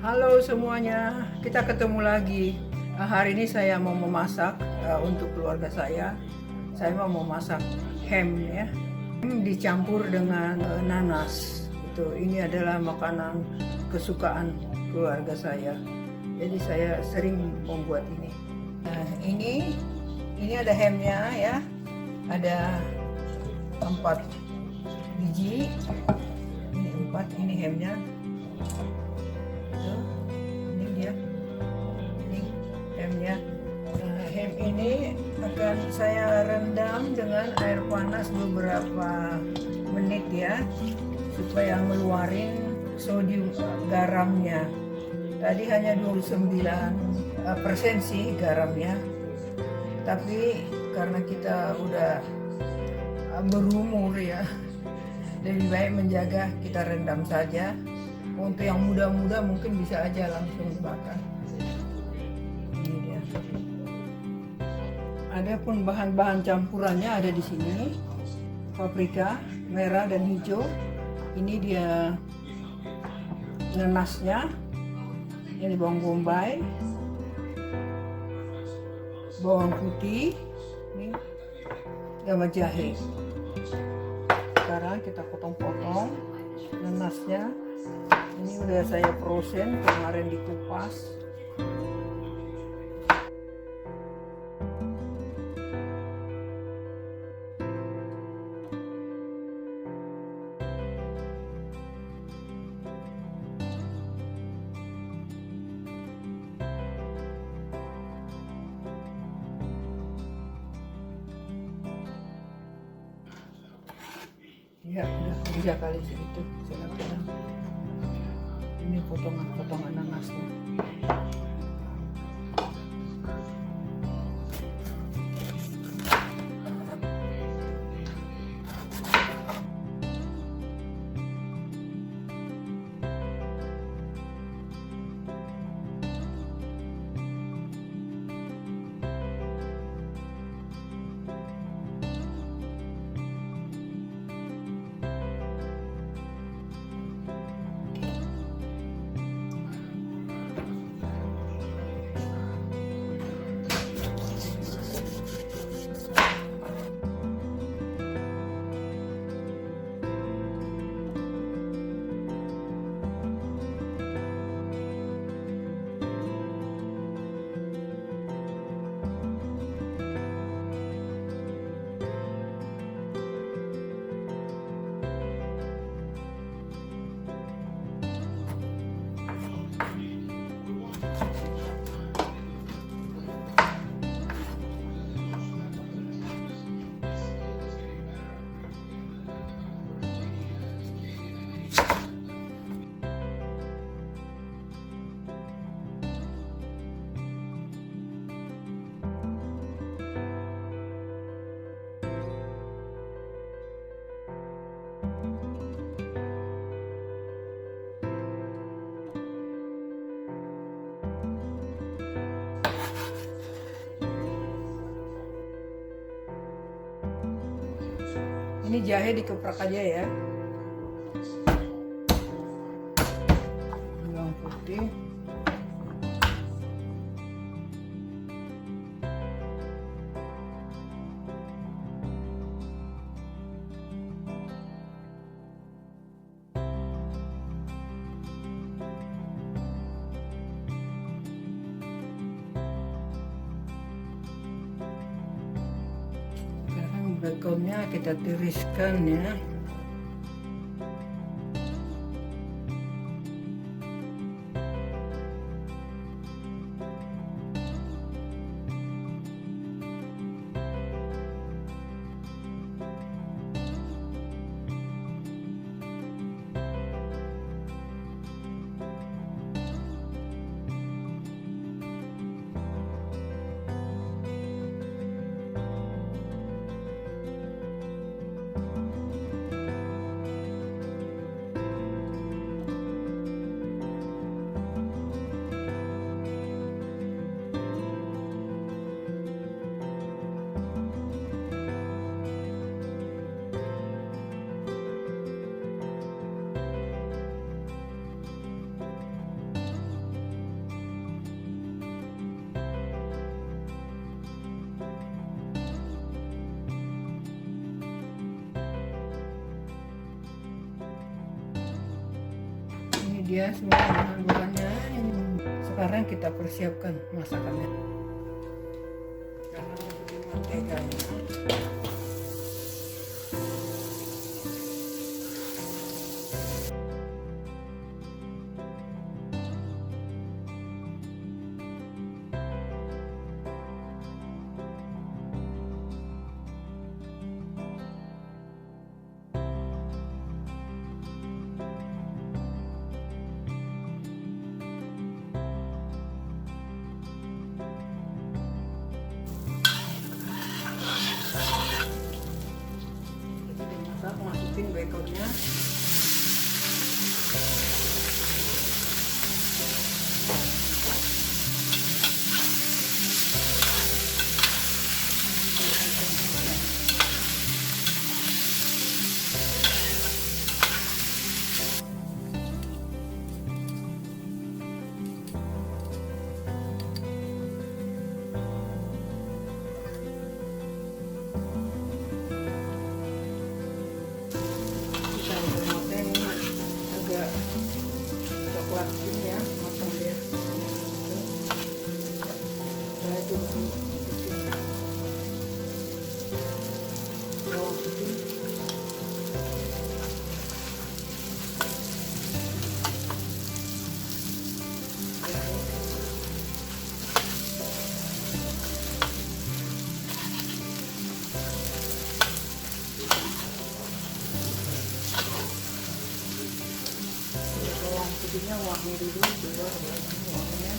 Halo semuanya, kita ketemu lagi. Hari ini saya mau memasak untuk keluarga saya. Saya mau memasak ham ya. Ham dicampur dengan nanas. Ini adalah makanan kesukaan keluarga saya. Jadi saya sering membuat ini. Nah, ini ada hamnya ya. Ada 4 biji. Ini 4, ini hamnya. Ham ini akan saya rendam dengan air panas beberapa menit ya, supaya ngeluarin sodium garamnya. Tadi hanya 29% sih garamnya, tapi karena kita udah berumur ya, lebih baik menjaga, kita rendam saja. Untuk yang muda-muda mungkin bisa aja langsung dibakar. Ini dia. Adapun bahan-bahan campurannya ada di sini. Paprika merah dan hijau. Ini dia nanasnya. Ini bawang bombay, bawang putih, ini sama jahe. Sekarang kita potong-potong nanasnya. Ini udah saya frozen, kemarin dikupas. Ya, udah bisa kali segitu. Ini potongan-potongan nanasnya. Ini jahe dikeprak aja ya. Bawang putih. Bekalnya kita tiriskan ya. dia semua bahan-bahannya. Sekarang kita persiapkan masakannya. Karena masukin manteganya. Masukin baconnya. Agak coklat ini ya, matang dia. Saya tunggu bawang putih. Bawang putihnya wangi dulu, keluar wanginya.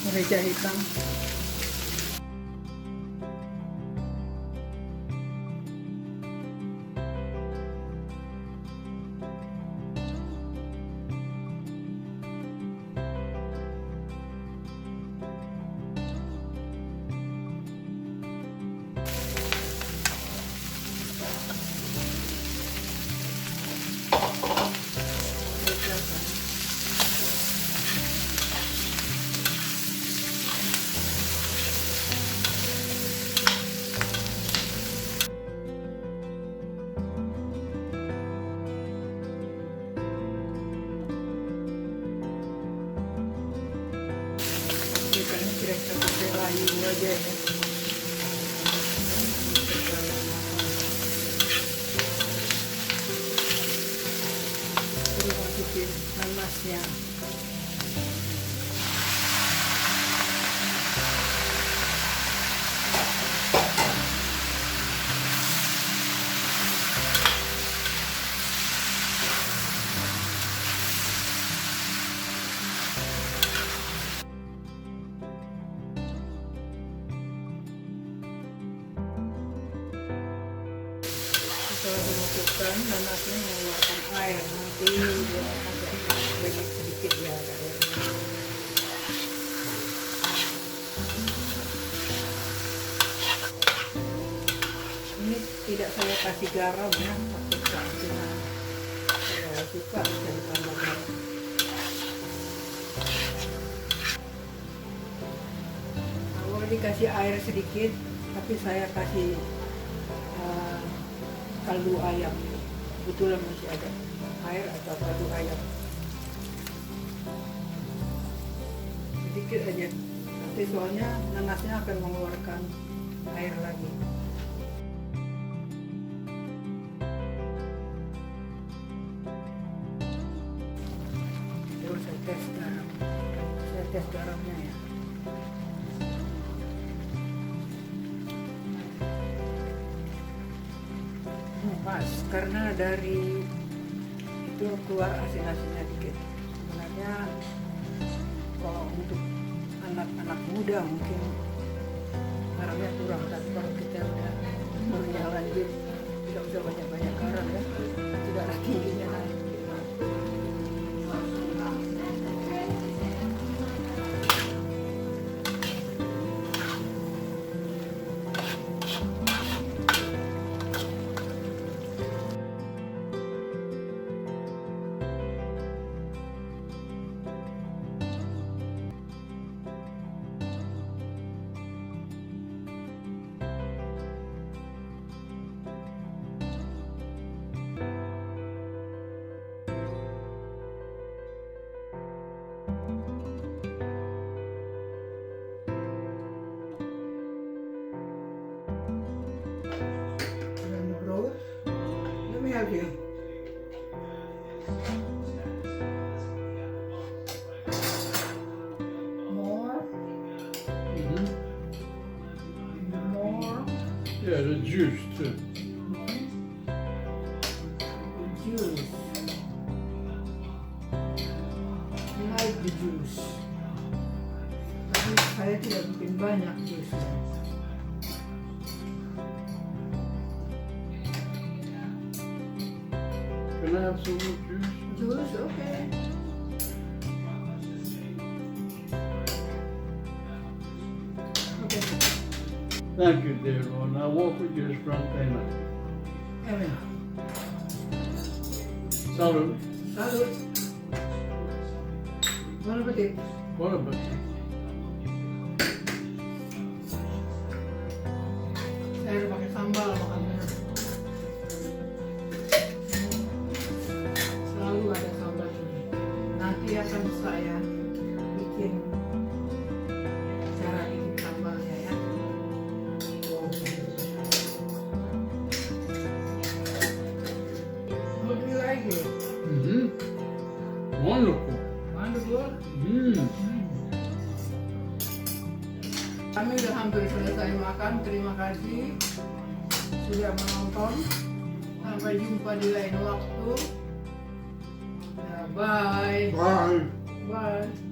Merica hitam. Kira-kira selayu aja ya. Terus masukin nanasnya. Setelah dimasukkan, nanasnya mengeluarkan air, nanti dia agak banyak sedikit ya airnya. Ini tidak saya kasih garam ya, takut karena kalau suka bisa ditambah garam. Awalnya dikasih air sedikit, tapi saya kasih kaldu ayam. Kebetulan masih ada air atau kaldu ayam. Sedikit aja. Nanti soalnya nanasnya akan mengeluarkan air lagi. Terus saya tes garam. Saya tes garamnya ya. Pas, karena dari itu keluar asin-asinnya dikit. Sebenarnya kalau untuk anak-anak muda mungkin garamnya kurang, tapi kalau kita udah umurnya lanjut tidak usah banyak-banyak garam ya, tidaklah tingginya naik. Let me help you. More. More. Yeah, the juice too. Juice. I like the juice. Tapi saya tidak bikin banyak juice. Can I have some more juice? Juice, okay. Okay. Thank you, dear Lord. Now walk with your strong payment. Amen. Salud. Salud. Bon appetit. What about you? Saya udah pakai sambal makannya. Selalu ada sambal ini. Nanti akan saya bikin cara bikin sambalnya ya. How do you like it? Mm-hmm. Wonderful. Wonderful. Mm. Kami sudah hampir selesai makan. Terima kasih sudah menonton. Sampai jumpa di lain waktu. Ya, bye. Bye. Bye.